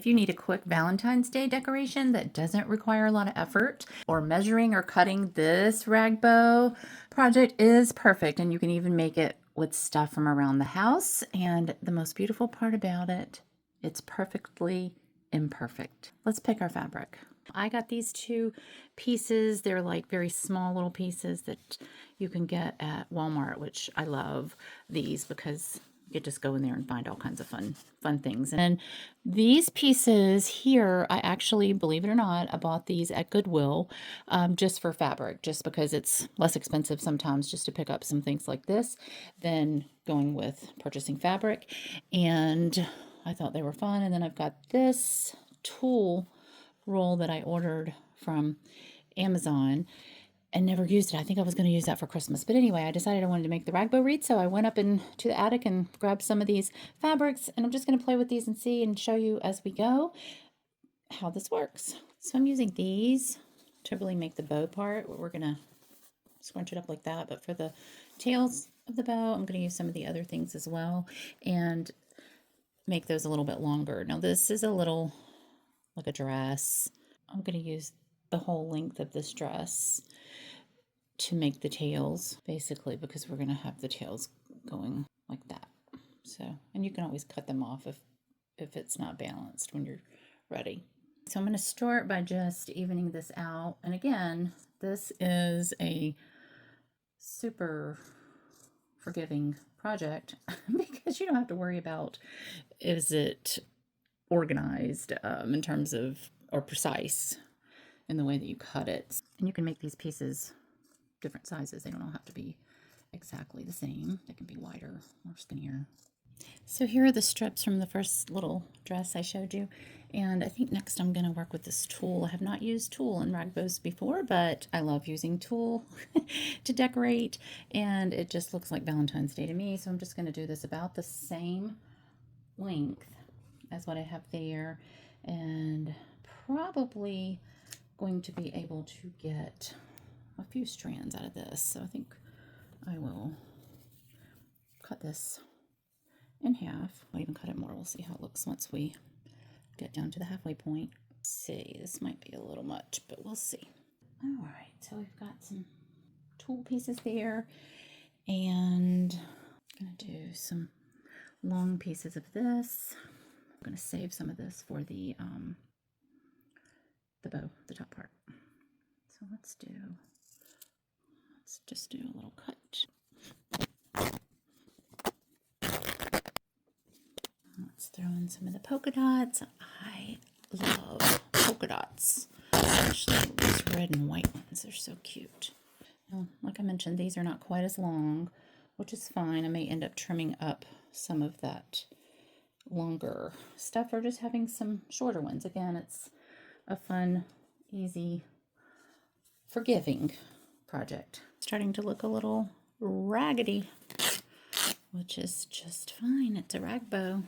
If you need a quick Valentine's Day decoration that doesn't require a lot of effort or measuring or cutting, this rag bow project is perfect, and you can even make it with stuff from around the house. And the most beautiful part about it, it's perfectly imperfect. Let's pick our fabric. I got these two pieces. They're like very small little pieces that you can get at Walmart, which I love these because you could just go in there and find all kinds of fun things. And these pieces here, I actually, believe it or not, I bought these at Goodwill just for fabric, just because it's less expensive sometimes just to pick up some things like this than going with purchasing fabric. And I thought they were fun. And then I've got this tool roll that I ordered from Amazon and never used it. I think I was going to use that for Christmas. But anyway, I decided I wanted to make the rag bow wreath, so I went up into the attic and grabbed some of these fabrics, and I'm just going to play with these and see and show you as we go how this works. So I'm using these to really make the bow part. We're going to scrunch it up like that, but for the tails of the bow, I'm going to use some of the other things as well and make those a little bit longer. Now this is a little like a dress. I'm going to use the whole length of this dress to make the tails, basically, because we're going to have the tails going like that. So, and you can always cut them off if it's not balanced when you're ready. So I'm going to start by just evening this out. And again, this is a super forgiving project because you don't have to worry about, is it organized in terms of, or precise in the way that you cut it. And you can make these pieces different sizes. They don't all have to be exactly the same. They can be wider or skinnier. So here are the strips from the first little dress I showed you. And I think next I'm going to work with this tool. I have not used tool in rag bows before, but I love using tool to decorate. And it just looks like Valentine's Day to me. So I'm just going to do this about the same length as what I have there. And probably going to be able to get a few strands out of this. So I think I will cut this in half. I'll even cut it more. We'll see how it looks once we get down to the halfway point. Let's see, this might be a little much, but we'll see. All right, so we've got some tool pieces there, and I'm gonna do some long pieces of this. I'm gonna save some of this for the bow, the top part. So let's just do a little cut. Let's throw in some of the polka dots. I love polka dots, especially these red and white ones. They're so cute. Now, like I mentioned, these are not quite as long, which is fine. I may end up trimming up some of that longer stuff or just having some shorter ones. Again, it's a fun, easy, forgiving project. Starting to look a little raggedy, which is just fine. It's a rag bow.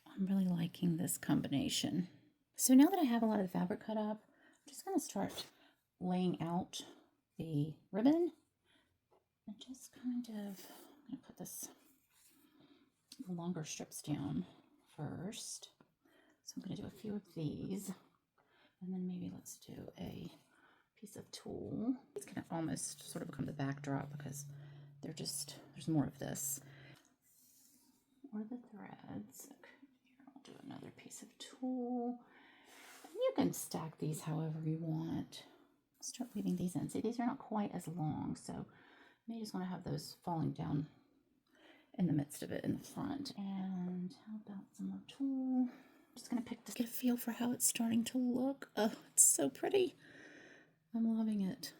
I'm really liking this combination. So now that I have a lot of the fabric cut up, I'm just going to start laying out the ribbon and just kind of, I'm going to put this longer strips down first. So I'm going to do a few of these, and then maybe let's do a piece of tulle. It's going to almost sort of become the backdrop because there's more of this. Or the threads. Okay, here I'll do another piece of tulle. And you can stack these however you want. Start weaving these in. See, these are not quite as long, so you may just want to have those falling down in the midst of it in the front. And how about some more tulle? I'm just going to pick this, get a feel for how it's starting to look. Oh, it's so pretty. I'm loving it.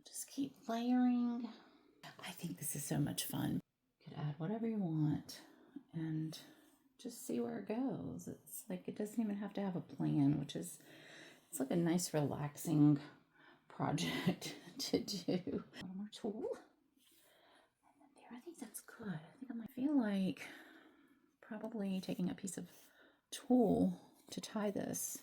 Just keep layering. I think this is so much fun. You could add whatever you want and just see where it goes. It's like it doesn't even have to have a plan, which is, it's like a nice relaxing project to do. One more tulle. And then there, I think that's good. I think I might feel like probably taking a piece of tulle to tie this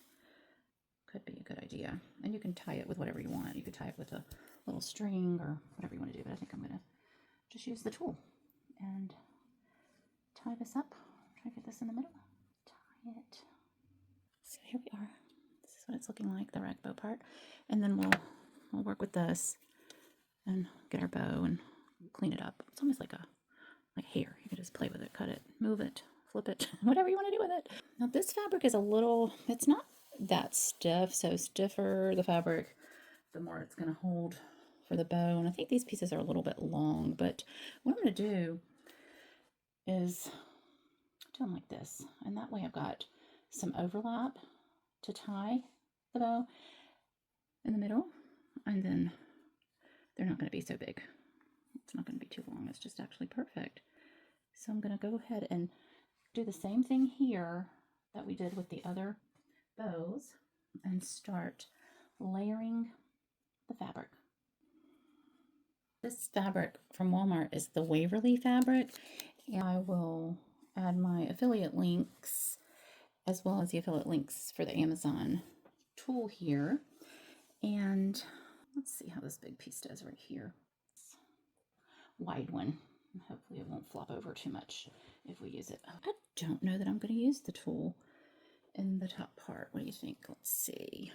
could be a good idea. And you can tie it with whatever you want. You could tie it with a little string or whatever you want to do, but I think I'm gonna just use the tulle and tie this up. Try to get this in the middle. Tie it here we are. This is what it's looking like, the rag bow part. And then we'll work with this and get our bow and clean it up. It's almost like hair. You can just play with it, cut it, move it, flip it, whatever you want to do with it. Now this fabric is it's not that stiff, so stiffer the fabric, the more it's going to hold for the bow. And I think these pieces are a little bit long, but what I'm going to do is do them like this. And that way I've got some overlap to tie the bow in the middle, and then they're not going to be so big. It's not going to be too long. It's just actually perfect. So I'm going to go ahead and do the same thing here that we did with the other bows and start layering the fabric. This fabric from Walmart is the Waverly fabric, and I will add my affiliate links as well as the affiliate links for the Amazon tool here. And let's see how this big piece does right here. Wide one. Hopefully it won't flop over too much if we use it. I don't know that I'm going to use the tool in the top part. What do you think? Let's see.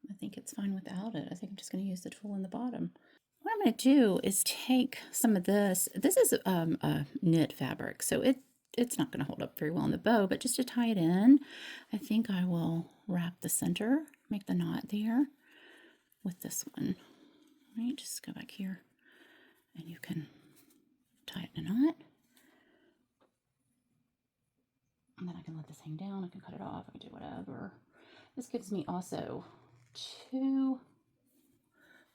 I think it's fine without it. I think I'm just going to use the tool in the bottom. What I'm going to do is take some of this. This is a knit fabric, so it's not going to hold up very well in the bow, but just to tie it in, I think I will wrap the center, make the knot there with this one. All right, just go back here and you can tie it in a knot. And then I can let this hang down. I can cut it off. I can do whatever. This gives me also 2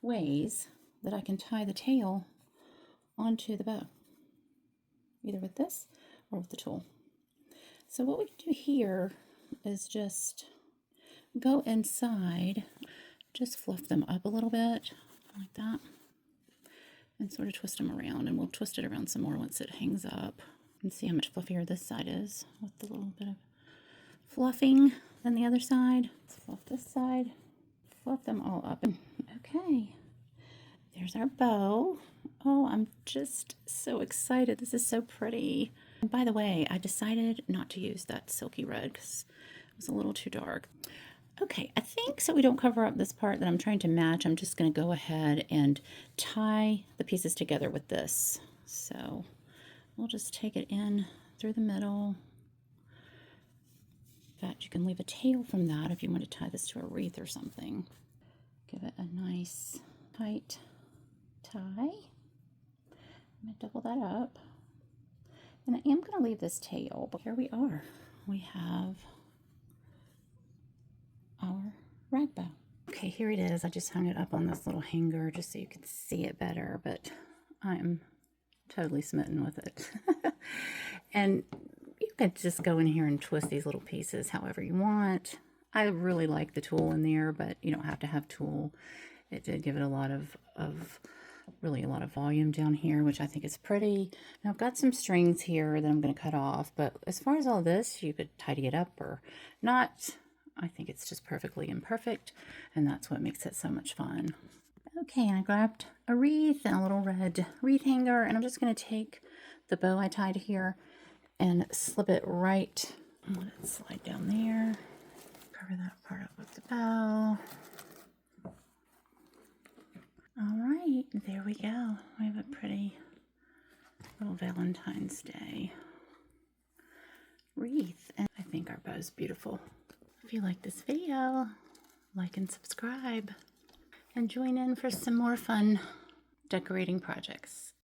ways that I can tie the tail onto the bow, either with this or with the tool. So what we can do here is just go inside, just fluff them up a little bit like that, and sort of twist them around, and we'll twist it around some more once it hangs up. And see how much fluffier this side is with a little bit of fluffing than the other side. Let's fluff this side, fluff them all up. Okay, there's our bow. Oh, I'm just so excited. This is so pretty. And by the way, I decided not to use that silky red because it was a little too dark. Okay, I think so we don't cover up this part that I'm trying to match. I'm just going to go ahead and tie the pieces together with this. So we'll just take it in through the middle. In fact, you can leave a tail from that if you want to tie this to a wreath or something. Give it a nice tight tie. I'm going to double that up. And I am going to leave this tail, but here we are. We have our rag bow. Okay, here it is. I just hung it up on this little hanger just so you can see it better, but I'm totally smitten with it. And you can just go in here and twist these little pieces however you want. I really like the tool in there, but you don't have to have tool. It did give it a lot of really a lot of volume down here, which I think is pretty. Now I've got some strings here that I'm going to cut off, but as far as all this, you could tidy it up or not. I think it's just perfectly imperfect, and that's what makes it so much fun. Okay, and I grabbed a wreath and a little red wreath hanger, and I'm just going to take the bow I tied here and slip it right, let it slide down there, cover that part up with the bow. All right, there we go. We have a pretty little Valentine's Day wreath, and I think our bow is beautiful. If you like this video, like and subscribe, and join in for some more fun decorating projects.